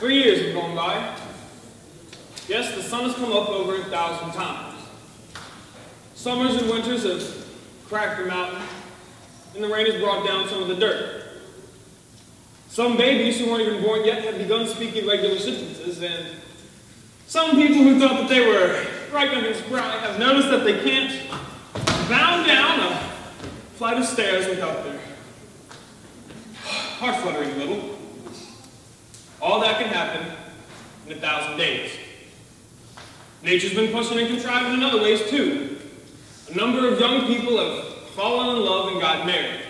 3 years have gone by. Yes, the sun has come up over 1,000 times. Summers and winters have cracked the mountain, and the rain has brought down some of the dirt. Some babies who weren't even born yet have begun speaking regular sentences, and some people who thought that they were right under spry have noticed that they can't bound down a flight of stairs without their heart fluttering a little. All that can happen in 1,000 days. Nature's been pushing and contriving in other ways too. A number of young people have fallen in love and got married.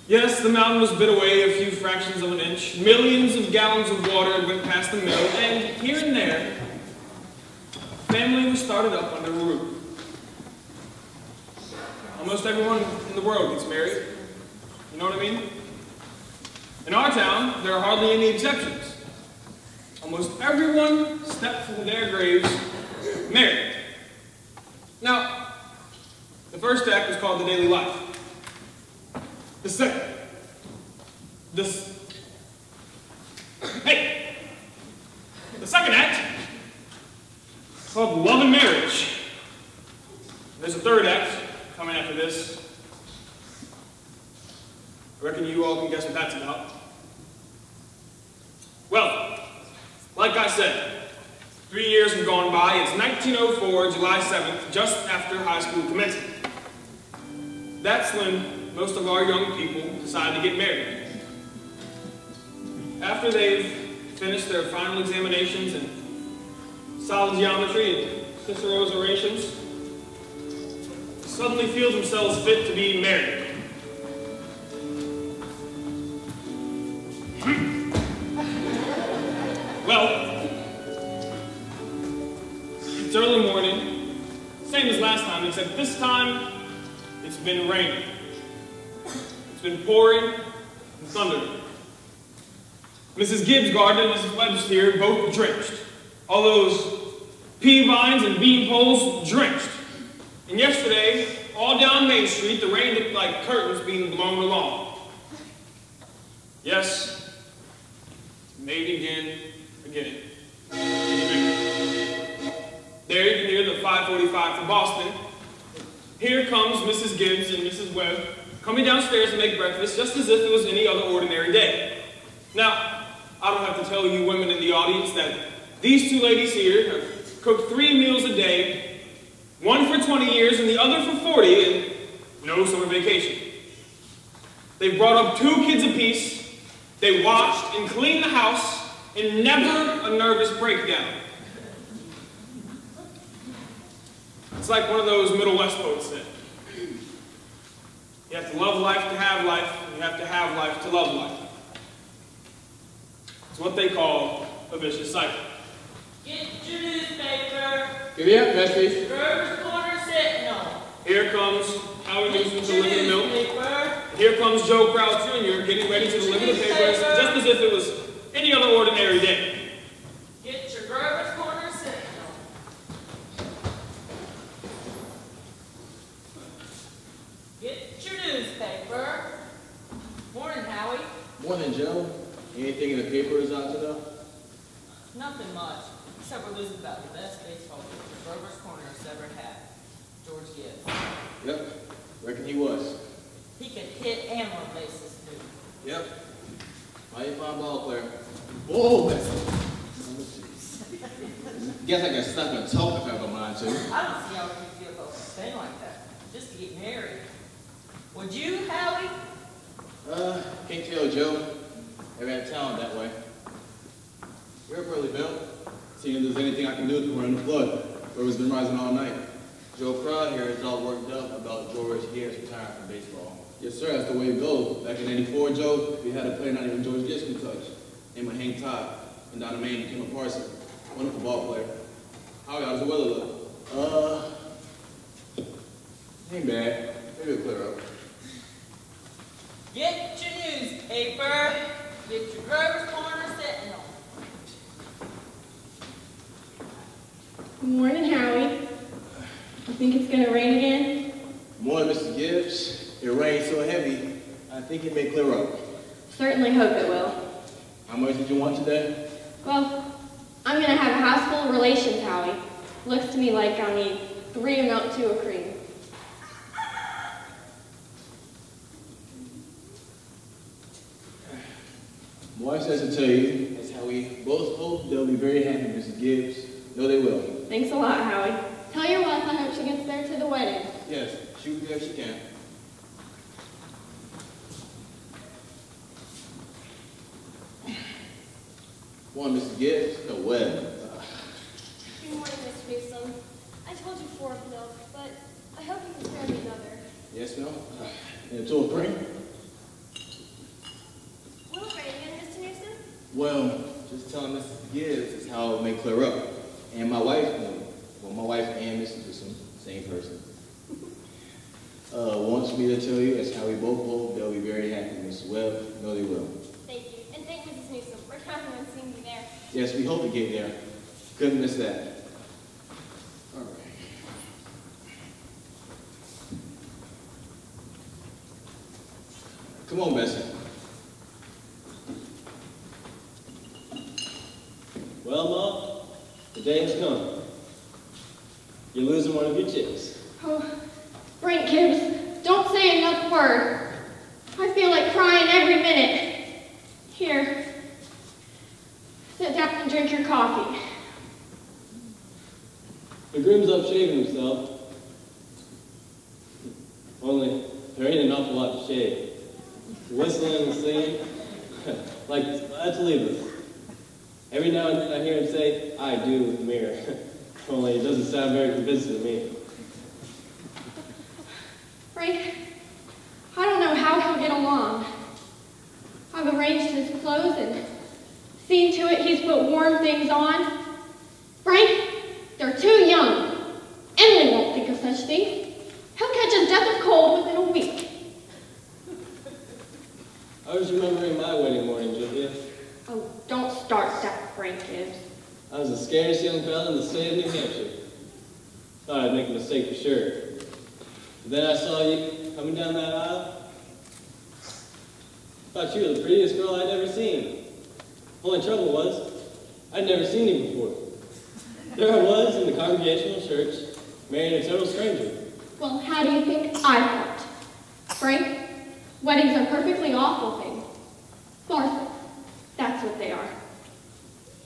Yes, the mountain was bit away a few fractions of an inch. Millions of gallons of water went past the mill, and here and there, a family was started up under a roof. Almost everyone in the world gets married. You know what I mean? In our town, there are hardly any exceptions. Almost everyone steps into their graves married. Now, the first act is called the daily life. The second act is called love and marriage. There's a third act coming after this. I reckon you all can guess what that's about. Well, like I said, 3 years have gone by. It's 1904, July 7th, just after high school commencement. That's when most of our young people decide to get married. After they've finished their final examinations in solid geometry and Cicero's orations, they suddenly feel themselves fit to be married. Well, it's early morning, same as last time, except this time it's been raining. It's been pouring and thundering. Mrs. Gibbs' garden and Mrs. Webb's here, both drenched. All those pea vines and bean poles drenched. And yesterday, all down Main Street, the rain looked like curtains being blown along. Yes, made again. There you can hear the 5:45 from Boston. Here comes Mrs. Gibbs and Mrs. Webb coming downstairs to make breakfast just as if it was any other ordinary day. Now, I don't have to tell you women in the audience that these two ladies here have cooked 3 meals a day, one for 20 years and the other for 40, and no summer vacation. They've brought up 2 kids apiece, they washed and cleaned the house, and never a nervous breakdown. It's like one of those Middle West poets said. You have to love life to have life, and you have to have life to love life. It's what they call a vicious cycle. Get your newspaper. Giddy up, Bessie. Grover's Corner Sentinel. Here comes Howard Newsom to deliver the milk. Here comes Joe Crowd Jr. getting ready to deliver the papers, just as if it was any other ordinary day. Get your Grover's Corner Sentinel. Get your newspaper. Morning, Howie. Morning, Joe. Anything in the papers out to know? Nothing much, except we're losing about the best baseball player Grover's Corner has ever had. George Gibbs. Yep. Reckon he was. He could hit and run bases, too. Yep. Mighty fine ball player. Whoa, Bessie. Guess I can stop and talk if I ever mind to. I don't see how you feel about a thing like that, just to get married. Would you, Howie? Can't tell, Joe. Never had talent that way. You're up early, Bill. Seeing if there's anything I can do to run the flood. River's been rising all night. Joe Crowd here is all worked up about George Gibbs retiring from baseball. Yes, sir, that's the way it goes. Back in '84, Joe, we had a player not even George Gibbs could touch. Named Hank Todd. And down the Maine became a Parson. Wonderful ball player. How does the weather look? Ain't bad. Maybe it'll clear up. Get your newspaper. Get your Grover's Corner Sentinel. Good morning, Howie. You think it's going to rain again? Morning, Mr. Gibbs. It rained so heavy, I think it may clear up. Certainly hope it will. I'm How much did you want today? Well, I'm gonna have a house full of relations, Howie. Looks to me like I'll need 3 milk, 2 of cream. My wife says to tell you, that's how we both hope they'll be very happy, Mrs. Gibbs. No, they will. Thanks a lot, Howie. Tell your wife I hope she gets there to the wedding. Yes, she will be there if she can. One, Mrs. Gibbs. No, Webb. Good morning, Mr. Newsom. I told you 4 of milk, but I hope you can spare me another. Yes, ma'am. And a 2 of cream? Will it rain again, Mr. Newsom? Well, just telling Mrs. Gibbs is how it may clear up. And my wife, well, my wife and Mrs. Newsom, same person, wants me to tell you that's how we both hope they'll be very happy, Mrs. Webb. No, they will. Thank you. And thank Mrs. Newsom. We're counting on seeing you there. Yes, we hope to get there. Couldn't miss that. All right. Come on, Bessie. Well, Mom, the day has come. You're losing one of your chicks. Oh, Frank Gibbs, don't say another word. I feel like crying every minute. Here, sit down and drink your coffee. The groom's up shaving himself. Only, there ain't an awful lot to shave. Whistling and singing, like, that's Libra. Every now and then I hear him say, I do with the mirror. Only it doesn't sound very convincing to me. Frank, I don't know how he'll get along. I've arranged his clothes and seen to it he's put warm things on. Frank, they're too young. Emily won't think of such things. He'll catch his death of cold within a week. I was remembering my wedding morning, Julia. Oh, don't start that, Frank Gibbs. I was the scariest young fella in the state of New Hampshire. Thought I'd make a mistake for sure. But then I saw you coming down that aisle. Thought you were the prettiest girl I'd ever seen. Only trouble was, I'd never seen you before. There I was in the Congregational Church, marrying a total stranger. Well, how do you think I felt? Frank, weddings are perfectly awful things. Martha, that's what they are.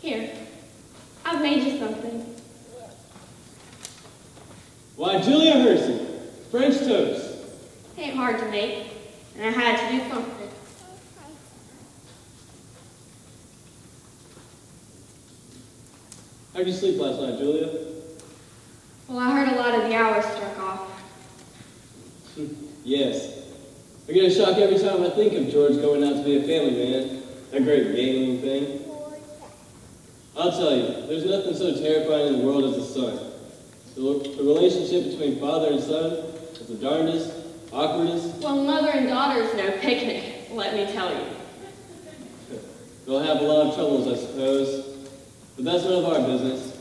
Here, I've made you something. Why, Julia Hersey, French toast. Ain't hard to make, and I had to do something. How'd you sleep last night, Julia? Well, I heard a lot of the hours struck off. Yes. I get a shock every time I think of George going out to be a family man. That great gaming thing. I'll tell you, there's nothing so terrifying in the world as the sun. The relationship between father and son is the darndest, awkwardest. Well, mother and daughter's no picnic, let me tell you. They'll have a lot of troubles, I suppose. But that's none of our business.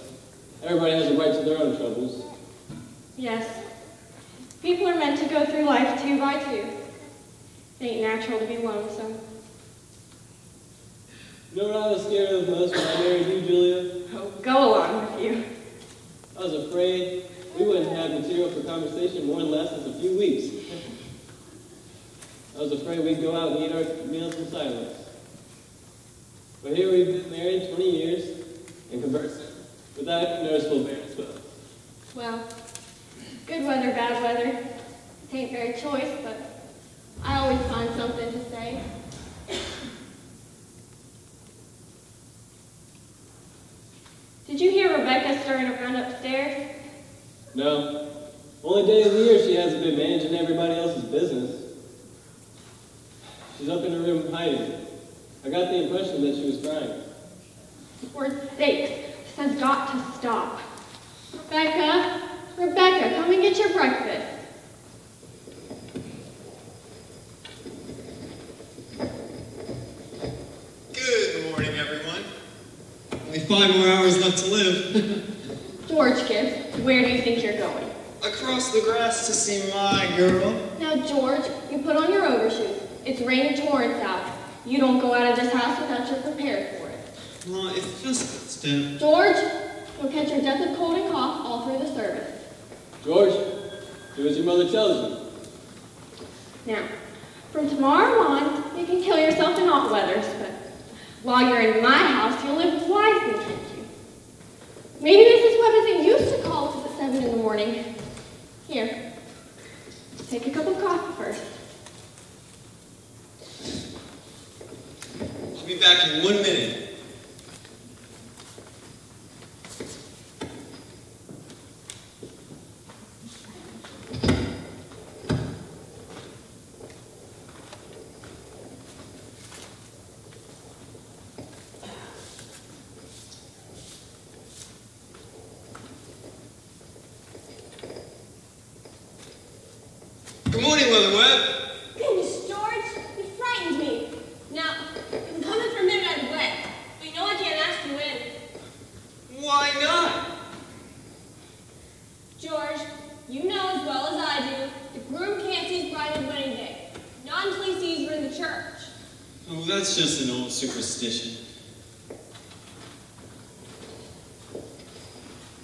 Everybody has a right to their own troubles. Yes. People are meant to go through life 2 by 2. It ain't natural to be lonesome. You know what I was scared of most when I married you, Julia? Oh, go along with you. I was afraid we wouldn't have material for conversation more than less than a few weeks. I was afraid we'd go out and eat our meals in silence. But here we've been married 20 years and conversing without a noticeable barren spell. Well, good weather, bad weather. It ain't very choice, but I always find something to say. Did you hear Rebecca stirring around upstairs? No. Only day of the year she hasn't been managing everybody else's business. She's up in her room hiding. I got the impression that she was crying. For sakes, this has got to stop. Rebecca, Rebecca, come and get your breakfast. Good morning, everyone. Only 5 more hours left to live. George Gibbs, where do you think you're going? Across the grass to see my girl. Now, George, you put on your overshoes. It's raining torrents out. You don't go out of this house without you're prepared for it. Well, it's just Steph. George, you'll catch your death of cold and cough all through the service. George, do as your mother tells you. Now, from tomorrow on, you can kill yourself in hot weathers, but while you're in my house, you'll live wisely, can't you? Maybe Mrs. Webb isn't used to calls at 7 in the morning. Here, take a cup of coffee first. I'll be back in 1 minute. Good morning, Mother Webb. Goodness, George, you frightened me. Now, I'm coming for a minute out of the way, but you know I can't ask you in. Why not? George, you know as well as I do, the groom can't see his bride's wedding day. Not until he sees her in the church. Oh, that's just an old superstition.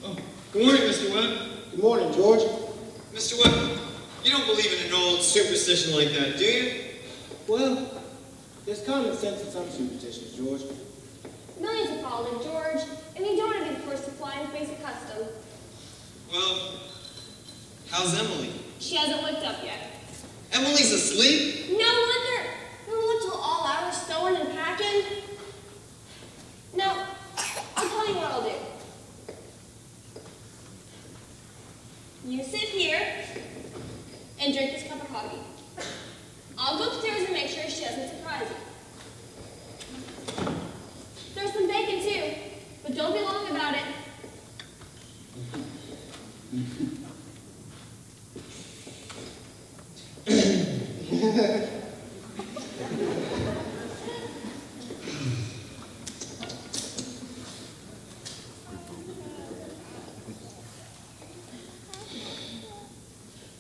Oh, good morning, Mr. Webb. Good morning, George. Mr. Webb, you don't believe in an old superstition like that, do you? Well, there's common sense in some superstitions, George. Millions have followed George, and you don't have the first to fly and face a custom. Well, how's Emily? She hasn't looked up yet. Emily's asleep? No wonder. We'll look till all hours sewing and packing. No, I'll tell you what I'll do. You sit here and drink this cup of coffee. I'll go upstairs and make sure she doesn't surprise you. There's some bacon too, but don't be long about it.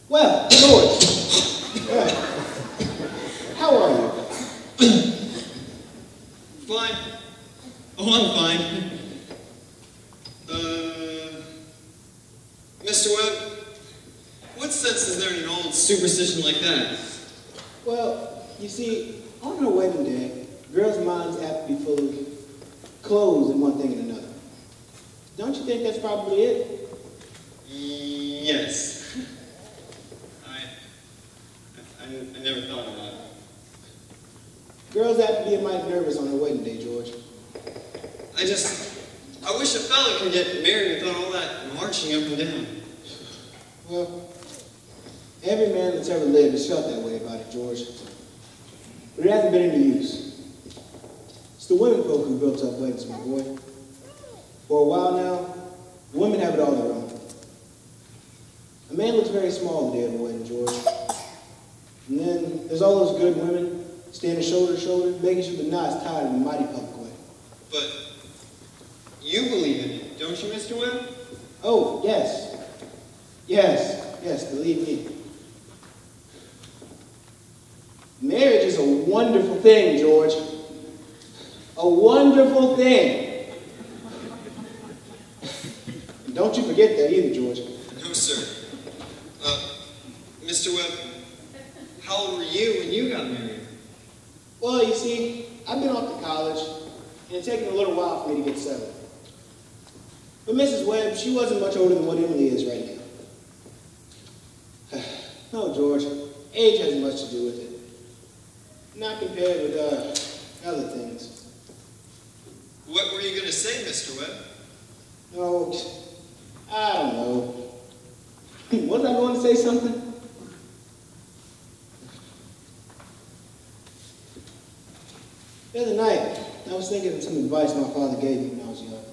Well, George. How are you? Fine. Oh, I'm fine. Mr. Webb, what sense is there in an old superstition like that? Well, you see, on her wedding day, girls' minds have to be full of clothes and one thing and another. Don't you think that's probably it? Yes. I never thought about it. Girls have to be a mite nervous on her wedding day, George. I wish a fella could get married without all that marching up and down. Well, every man that's ever lived has felt that way about it, George. But it hasn't been any use. It's the women folk who built up weddings, my boy. For a while now, the women have it all their own. A man looks very small the day of a wedding, George. And then there's all those good women standing shoulder to shoulder, making sure the knot's tied in a mighty public way. But you believe in it, don't you, Mr. Webb? Oh, yes. Yes, believe me. Marriage is a wonderful thing, George. A wonderful thing. And don't you forget that either, George. No, sir. Mr. Webb, how old were you when you got married? Well, you see, I've been off to college, and it's taken a little while for me to get settled. But Mrs. Webb, she wasn't much older than what Emily is right now. No, George, age hasn't much to do with it. Not compared with other things. What were you going to say, Mr. Webb? No, I don't know. Was I going to say something? The other night, I was thinking of some advice my father gave me when I was young.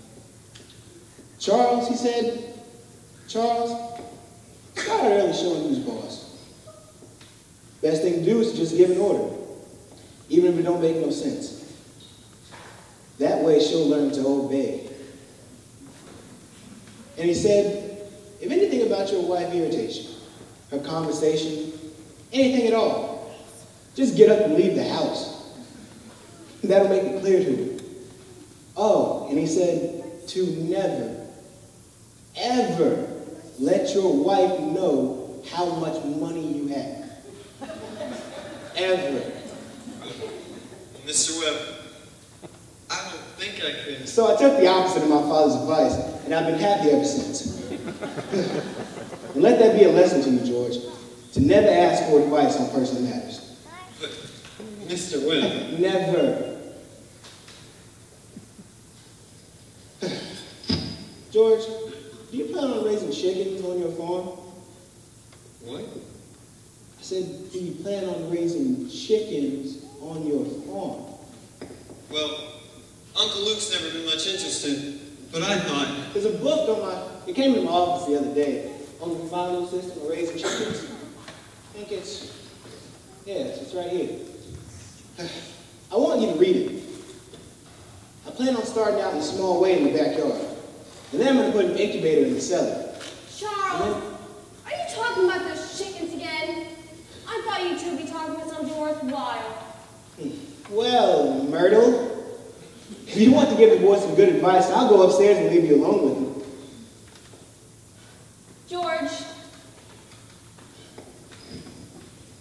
Charles, he said, Charles, start early showing who's boss. Best thing to do is to just give an order, even if it don't make no sense. That way she'll learn to obey. And he said, if anything about your wife irritates you, her conversation, anything at all, just get up and leave the house. That'll make it clear to him. Oh, and he said to never, ever let your wife know how much money you have. Ever. Mr. Webb, I don't think I could. So I took the opposite of my father's advice, and I've been happy ever since. And let that be a lesson to you, George, to never ask for advice on personal matters. But, Mr. Webb. Never. George, do you plan on raising chickens on your farm? What? I said, do you plan on raising chickens on your farm? Well, Uncle Luke's never been much interested, but I thought... There's a book on it came in my office the other day, on the final system of raising chickens. I think it's right here. I want you to read it. I plan on starting out in a small way in the backyard. And then I'm going to put an incubator in the cellar. Charles, are you talking about those chickens again? I thought you two would be talking about something worthwhile. Well, Myrtle, if you want to give the boy some good advice, I'll go upstairs and leave you alone with him. George,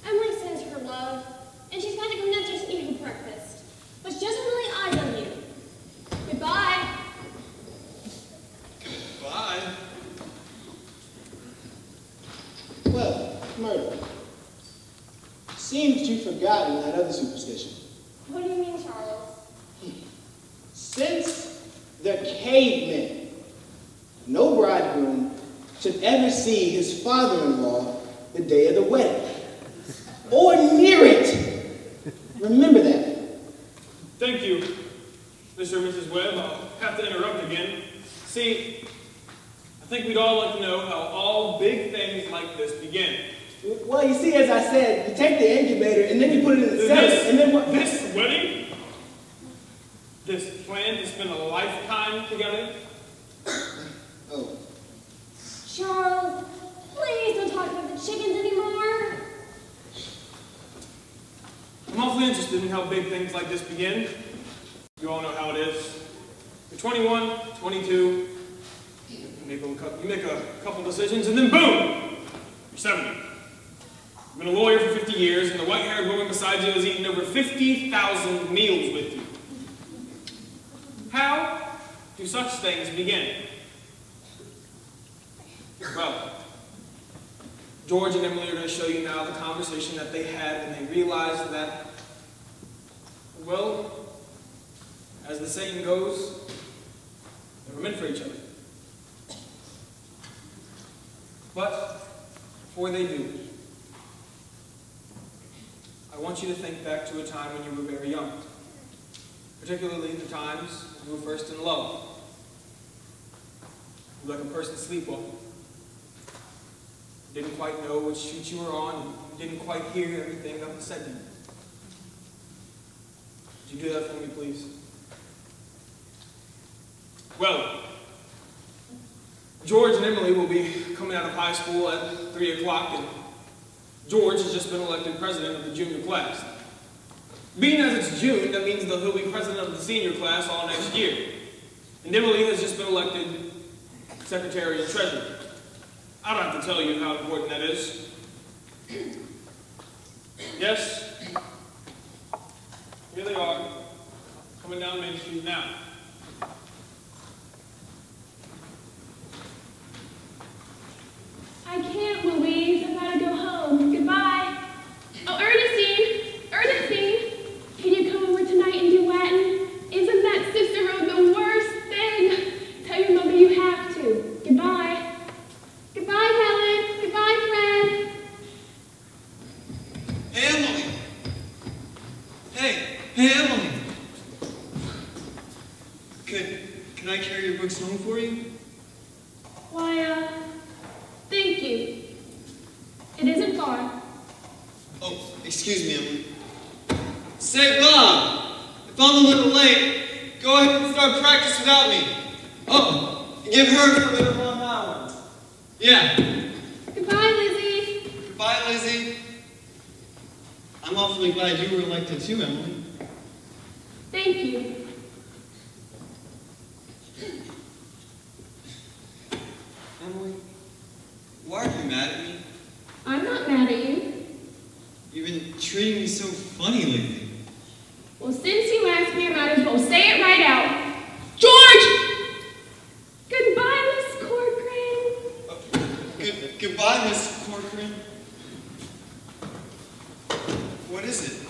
Emily sends her love, and she's got to come downstairs and eat for breakfast. But she doesn't really eyes on you. Goodbye. Bye. Well, Myrtle, seems you've forgotten that other superstition. What do you mean, Charles? Since the cavemen, no bridegroom should ever see his father-in-law the day of the wedding, or near it. Remember that. Thank you, Mr. and Mrs. Webb. I'll have to interrupt again. See, I think we'd all like to know how all big things like this begin. Well, you see, as I said, you take the incubator and then you put it in the cellar, and then what? This wedding? This plan to spend a lifetime together? Oh. Charles, please don't talk about the chickens anymore. I'm awfully interested in how big things like this begin. You all know how it is. You're 21, 22, you make a couple decisions, and then boom, you're 70. You've been a lawyer for 50 years, and the white-haired woman beside you has eaten over 50,000 meals with you. How do such things begin? Well, George and Emily are going to show you now the conversation that they had when they realized that, well, as the saying goes, they were meant for each other. But before they do, I want you to think back to a time when you were very young, particularly the times you were first in love. You were like a person sleepwalking. You didn't quite know which street you were on, you didn't quite hear everything that was said to you. Would you do that for me, please? Well, George and Emily will be coming out of high school at 3 o'clock, and George has just been elected president of the junior class. Being as it's June, that means that he'll be president of the senior class all next year. And Emily has just been elected secretary and treasurer. I don't have to tell you how important that is. Yes, here they are, coming down Main Street now. I can't, Louise. I've got to go home. Goodbye. Oh, Ernestine, can you come over tonight and do Latin? Isn't that Cicero the worst thing? Tell your mother you have to. Goodbye. Goodbye, Helen. Goodbye, Fred. Hey, Emily. Hey, Emily. Can I carry your books home for you? Why, thank you. It isn't far. Oh, excuse me, Emily. Say, Bob, if I'm a little late, go ahead and start practice without me. Oh, and give her a little on that one. Yeah. Goodbye, Lizzie. Goodbye, Lizzie. I'm awfully glad you were elected too, Emily. Thank Thank you. Emily, why are you mad at me? I'm not mad at you. You've been treating me so funny lately. Well, since you asked me, I might as well say it right out. George! Goodbye, Miss Corcoran. Goodbye, Miss Corcoran. What is it?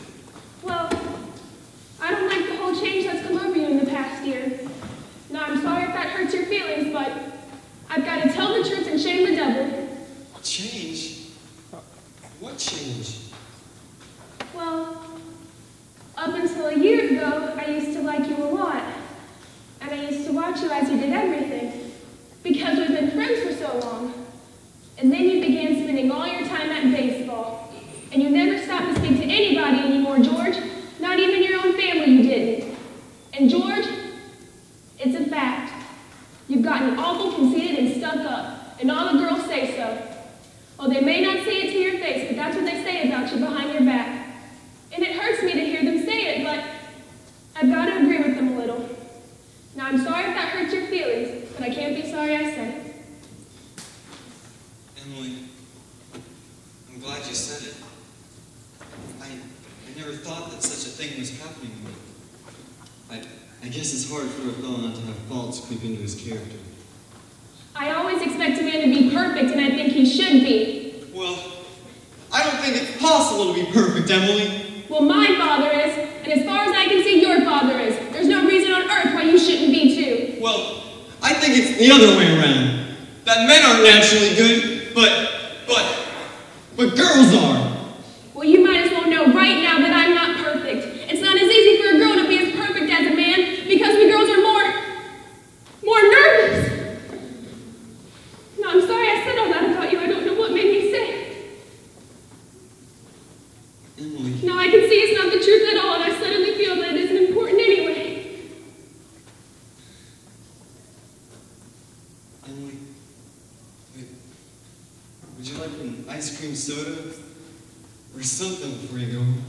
Well, I don't like the whole change that's come over you in the past year. Now, I'm sorry if that hurts your feelings, but I've got to tell the truth and shame the devil. Change? What change? Well, up until a year ago, I used to like you a lot. And I used to watch you as you did everything. Because we've been friends for so long. And then you began spending all your time at baseball. And you never stopped to speak to anybody anymore, George. Not even your own family you didn't. And George, it's a fact. You've gotten awful conceited and stuck up. And all the girls say so. Oh, they may not say it to your face, but that's what they say about you behind your back. And it hurts me to hear them say it, but I've got to agree with them a little. Now, I'm sorry if that hurts your feelings, but I can't be sorry I said it. Emily, I'm glad you said it. I never thought that such a thing was happening to me. I guess it's hard for a fellow not to have faults creep into his character. I always expect a man to be perfect, and I think he should be. Well, I don't think it's possible to be perfect, Emily. Well, my father is, and as far as I can see, your father is. There's no reason on earth why you shouldn't be, too. Well, I think it's the other way around. That men aren't naturally good, but girls are. Well, you might as well know right now that I'm not perfect. It's not as easy for a girl to be as perfect as a man, because we girls are more nervous. No, I'm sorry I said all that about you. I don't know what made me say it. Emily. Now I can see it's not the truth at all, and I suddenly feel that it isn't important anyway. Emily, would you like an ice cream soda or something before you go home?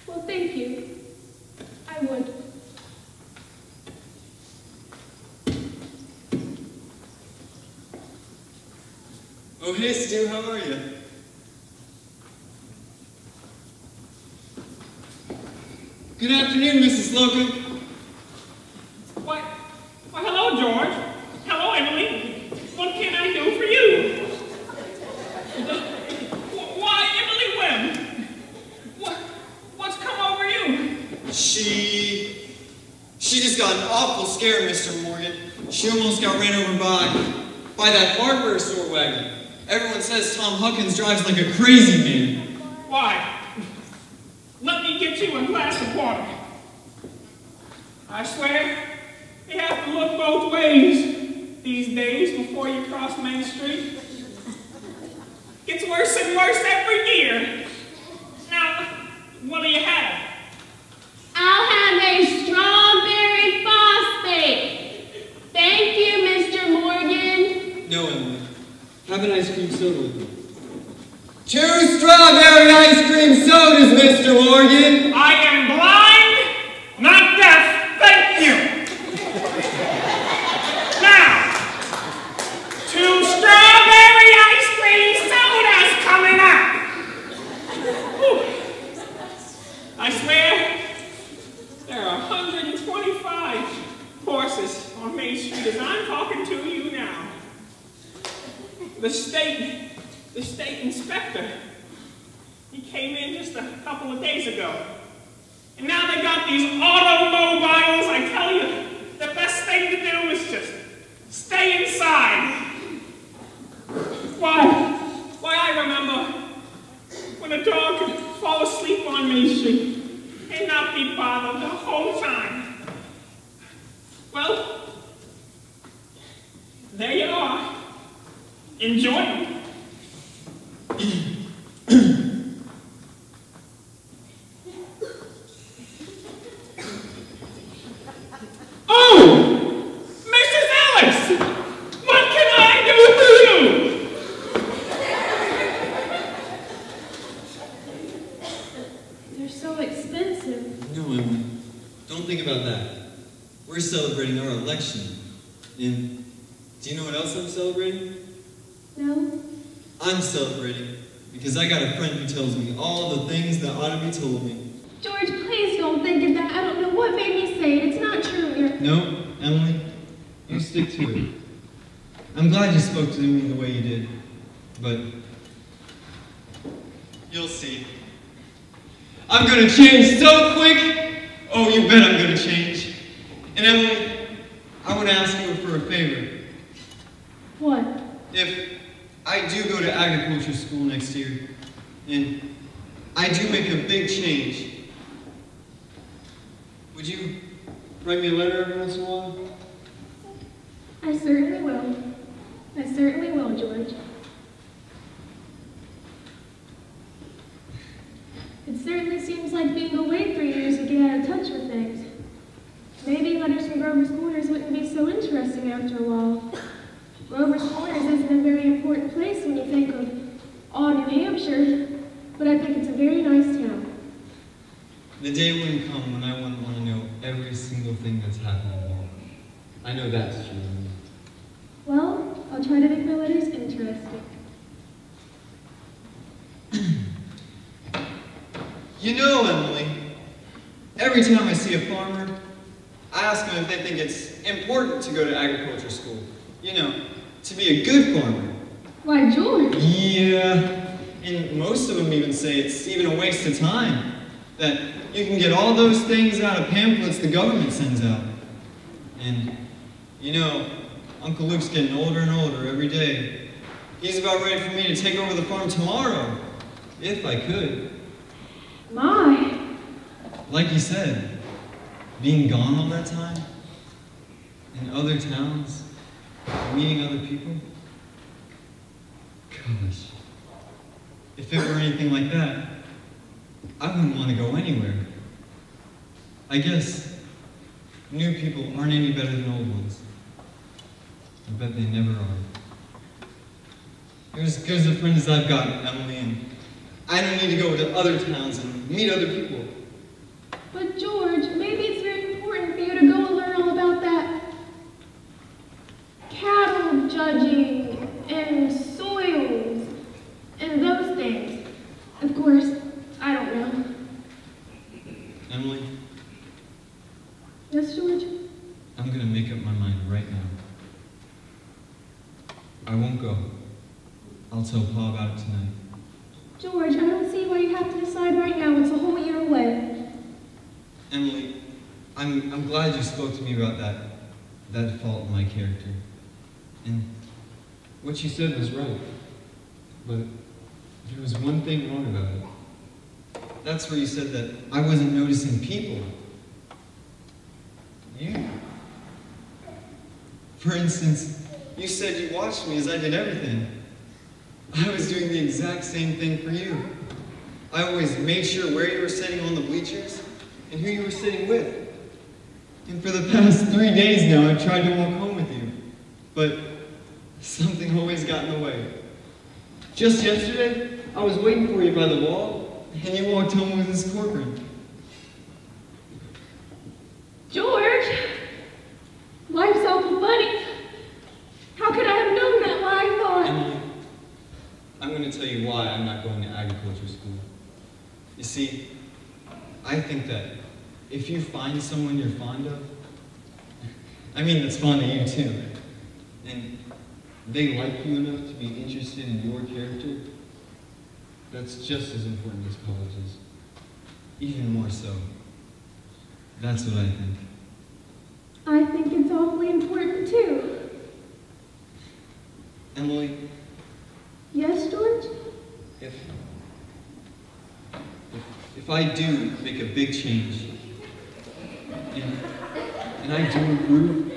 Well, thank you. I would. Oh, hey, Stu, how are you? Good afternoon, Mrs. Slocum. Why, hello, George. Hello, Emily. What can I do for you? Why, Emily Webb? What's come over you? She just got an awful scare, Mr. Morgan. She almost got ran over by that hardware store wagon. Everyone says Tom Huckins drives like a crazy man. Why? Let me get you a glass of water. I swear, you have to look both ways these days before you cross Main Street. Gets worse and worse every year. Now, what do you have? I'll have a strawberry phosphate. Thank you, Mr. Morgan. No, Emily. Have an ice cream soda with me. 2 strawberry ice cream sodas, Mr. Morgan. I am blind, not deaf. Thank you. Now, 2 strawberry ice cream sodas coming up. Whew. I swear, there are 125 horses on Main Street as I'm talking to you now. The state inspector, he came in just a couple of days ago. And now they got these automobiles. I tell you, the best thing to do is just stay inside. Why I remember when a dog could fall asleep on Main Street and not be bothered the whole time. Well, there you are. Enjoy them. Oh! Mrs. Ellis! What can I do for you? They're so expensive. No, Emily. celebrating our election. And do you know what else I'm celebrating? No? I'm celebrating because I got a friend who tells me all the things that ought to be told me. George, please don't think of that. I don't know what made me say it. It's not true. No, Emily, you stick to it. I'm glad you spoke to me the way you did, but you'll see. I'm gonna change so quick! Oh, you bet I'm gonna change. And Emily, I want to ask you for a favor. What? If I do go to agriculture school next year, and I do make a big change, would you write me a letter every once in a while? I certainly will. I certainly will, George. It certainly seems like being away 3 years would get out of touch with things. Maybe letters from Grover's Corners wouldn't be so interesting after a while. Grover's Corners isn't a very important place when you think of all New Hampshire, but I think it's a very nice town. The day wouldn't come when I wouldn't want to know every single thing that's happening here. I know that's true. Well, I'll try to make my letters interesting. You know, Emily, every time I see a farmer, I ask them if they think it's important to go to agriculture school. You know, to be a good farmer. Why, George? Yeah, and most of them even say it's even a waste of time. That you can get all those things out of pamphlets the government sends out. And, you know, Uncle Luke's getting older and older every day. He's about ready for me to take over the farm tomorrow, if I could. My. Like you said, being gone all that time, in other towns, meeting other people. Gosh, if it were anything like that, I wouldn't want to go anywhere. I guess new people aren't any better than old ones. I bet they never are. You're as good as the friends I've got, Emily, and I don't need to go to other towns and meet other people. But George, maybe it's very important for you to go and learn all about that cattle judging and soils and those things. Of course, I don't know. Emily? Yes, George? I'm gonna make up my mind right now. I won't go. I'll tell Pa about it tonight. George, I don't see why you have to decide right now. It's a whole year away. Emily, I'm glad you spoke to me about that fault in my character. And what you said was right. But there was one thing wrong about it. That's where you said that I wasn't noticing people. You. For instance, you said you watched me as I did everything. I was doing the exact same thing for you. I always made sure where you were sitting on the bleachers and who you were sitting with. And for the past 3 days now, I've tried to walk home with you. But something always got in the way. Just yesterday, I was waiting for you by the wall, and you walked home with Miss Corcoran. George! Life's awful funny. How could I have known that when I thought? Emily, I'm going to tell you why I'm not going to agriculture school. You see, I think that if you find someone you're fond of, I mean that's fond of you too, and they like you enough to be interested in your character, that's just as important as college is. Even more so. That's what I think. I think it's awfully important too. Emily? Yes, George? If I do make a big change, and I do improve,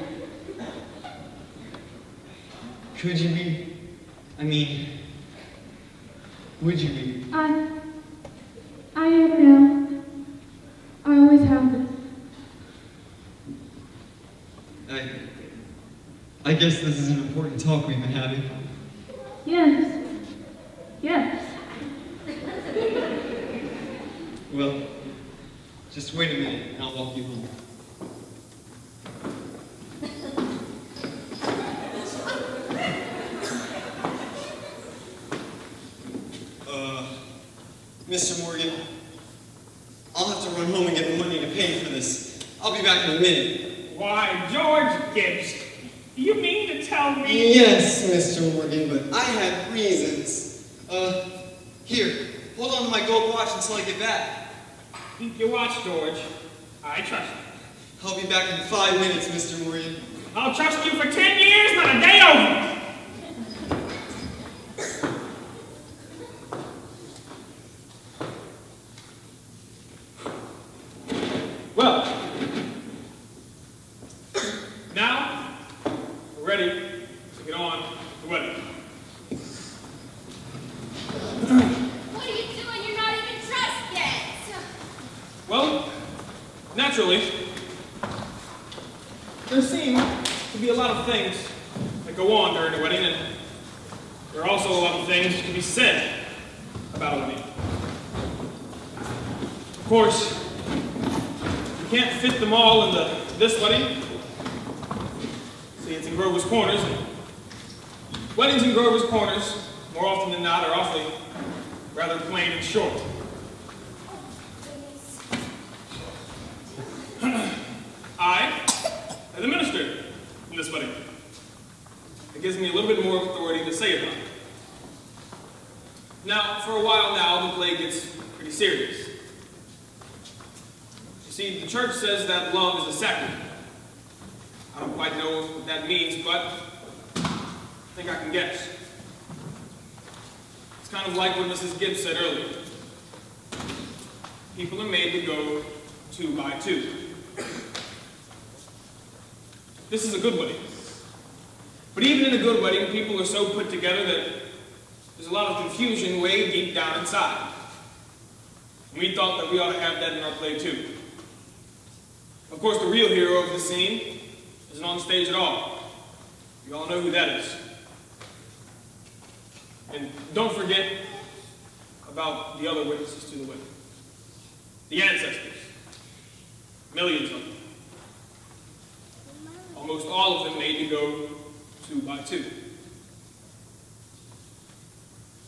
could you be, would you be? I am now. I always have been. I guess this is an important talk we've been having. Yes. Yes. Well, just wait a minute and I'll walk you home. Mr. Morgan, I'll have to run home and get the money to pay for this. I'll be back in a minute. Why, George Gibbs, do you mean to tell me? Yes, Mr. Morgan, but I had reasons. Here, hold on to my gold watch until I get back. Keep your watch, George. I trust you. I'll be back in 5 minutes, Mr. Morgan. I'll trust you for 10 years, not a day over. Well, now we're ready to get on with the wedding. What are you doing? You're not even dressed yet. Well, naturally, there seem to be a lot of things that go on during a wedding, and there are also a lot of things to be said about a wedding. Of course, you can't fit them all into this wedding. See, it's in Grover's Corners, and weddings in Grover's Corners, more often than not, are awfully rather plain and short. I am the minister in this wedding. It gives me a little bit more authority to say about it. Now, for a while now, the plague gets pretty serious. You see, the church says that love is a sacrament. I don't quite know what that means, but I think I can guess. It's kind of like what Mrs. Gibbs said earlier. People are made to go 2 by 2. This is a good wedding. But even in a good wedding, people are so put together that there's a lot of confusion way deep down inside. And we thought that we ought to have that in our play too. Of course, the real hero of the scene isn't on stage at all. You all know who that is. And don't forget about the other witnesses to the wedding. The ancestors. Millions of them. Almost all of them made to go 2 by 2.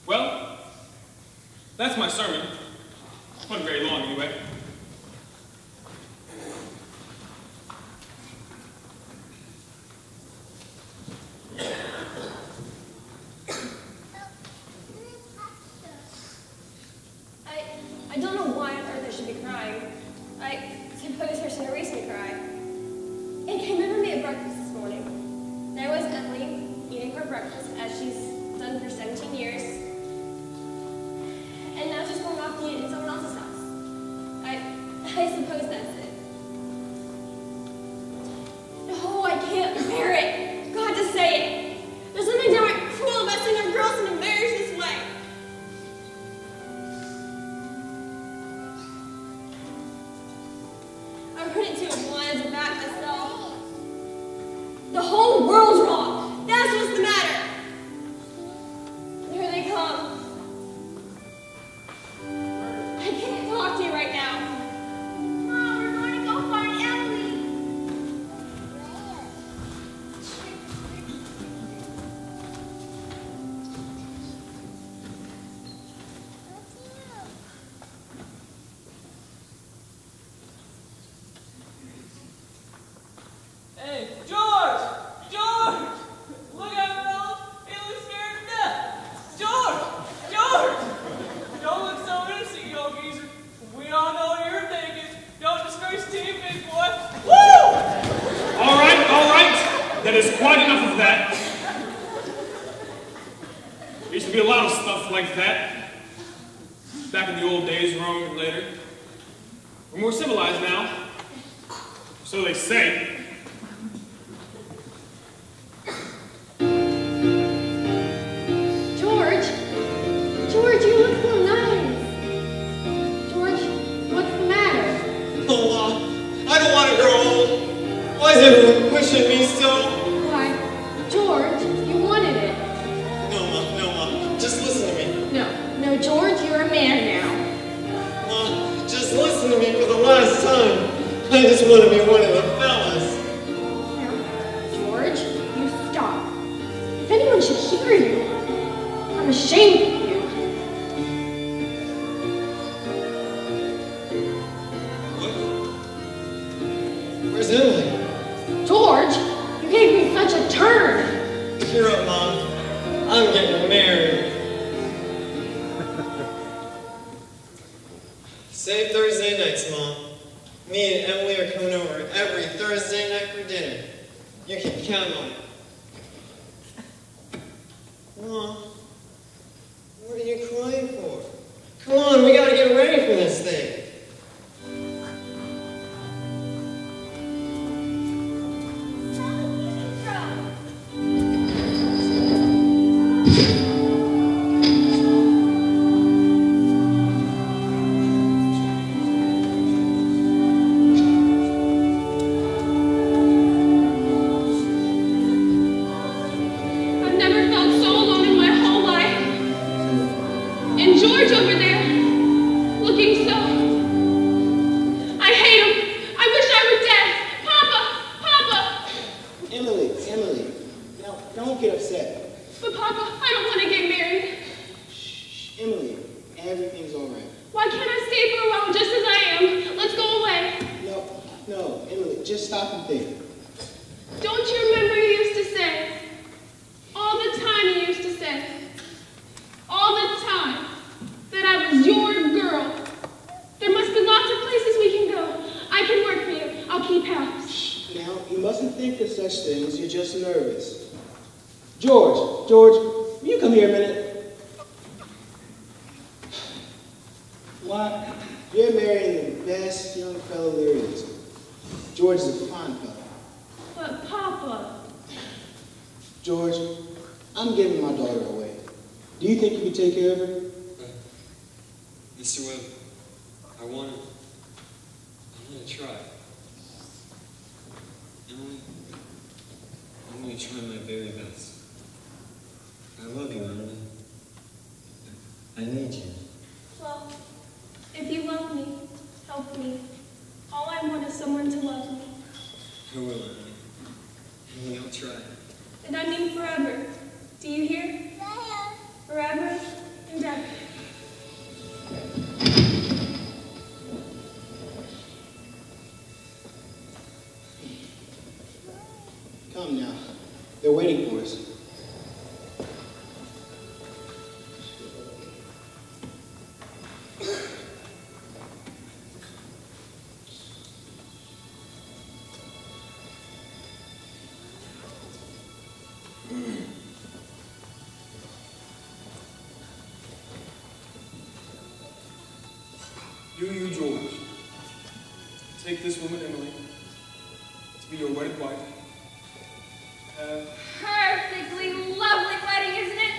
Well, that's my sermon. It wasn't very long anyway. I don't know why on earth I should be crying. I suppose there's no reason to cry. And I remember me at breakfast this morning. There was Emily eating her breakfast as she's done for 17 years. And now she's going off to eat in someone else's house. I suppose that's it. No, I can't bear it. God, to say it. There's something downright cruel about sending our girls into marriage this way. I heard it too once and back myself. The whole world's wrong. That's what's the matter. Here they come. I can't talk to you right now. Mom, we're going to go find Emily. Hey, George! George! Look out, fellas! He looks scared to death! George! George! Don't look so innocent, you old geezer. We all know what you're thinking. Don't disgrace the team, big boy. Woo! All right. That is quite enough of that. There used to be a lot of stuff like that. Back in the old days, Rome and later. We're more civilized now. So they say. George, you look so nice. George, what's the matter? Oh, Mom, I don't want to grow old. Why is everyone pushing me so? Why, George, you wanted it. No, Mom, just listen to me. No, George, you're a man now. Mom, just listen to me for the last time. I just want to be one of the fellas. Now, George, you stop. If anyone should hear you, I'm ashamed of you. I'm getting married. Save Thursday nights, Mom. Me and Emily are coming over every Thursday night for dinner. You can count on it. Mom, what are you crying for? Come on, we gotta get ready for this thing. I've never felt so alone in my whole life. And George over there, looking so... I hate him. I wish I were dead. Papa! Papa! Emily, now, don't get upset. But Papa, I don't want to get married. Shh, Emily, everything's all right. Why can't I stay for a while just as I am? Let's go away. No, Emily, just stop and think. Don't you remember you used to say? All the time you used to say. All the time. That I was your girl. There must be lots of places we can go. I can work for you. I'll keep house. Shh, now, you mustn't think of such things. You're just nervous. George, will you come here a minute? Why, you're marrying the best young fellow there is. George is a fine fellow. But Papa... George, I'm giving my daughter away. Do you think you can take care of her? Mr. Webb, I want to try. Emily, I'm going to try my very best. I love you, Emily. I need you. Well, if you love me, help me. All I want is someone to love me. I will, Emily. Emily, I'll try. And I mean forever. Do you hear? Forever and ever. Come now. They're waiting for us. You, George, take this woman, Emily, to be your wedded wife. Perfectly lovely wedding, isn't it?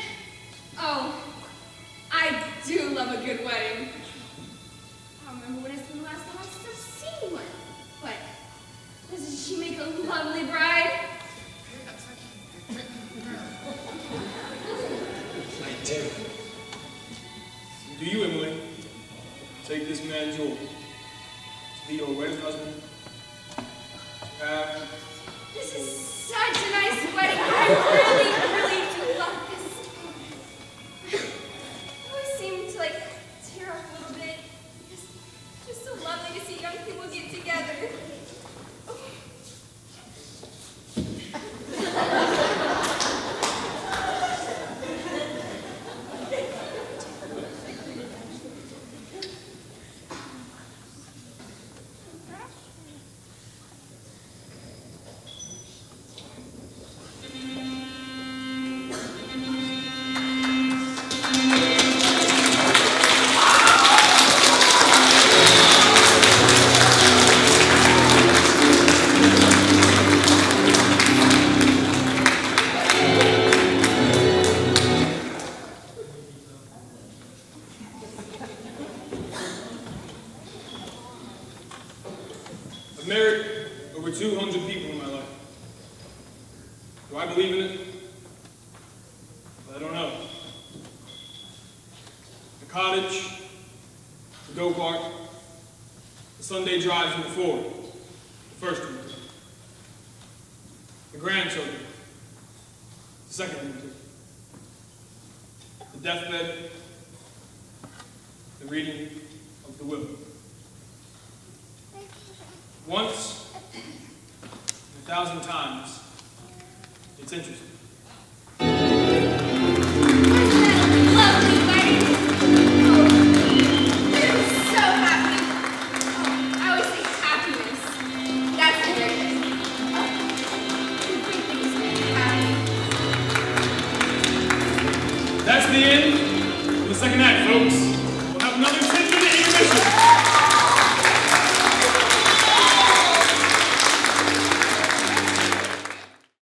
Oh, I do love a good wedding. I don't remember when it's been the last time I've seen one. What? Doesn't she make a lovely bride? I do. Do you, Emily, take this man, George, to be your wedded husband? This is such a nice wedding. I really do love this. I always seem to tear up a little bit because it's just so lovely to see young people get together. I've married over 200 people in my life. Do I believe in it? I don't know. The cottage, the go-kart, the Sunday drives in the Ford, the first one. The grandchildren, the second one. The deathbed, the reading of the will. Once, 1,000 times, it's interesting. that's the end of the second act, folks. We'll have another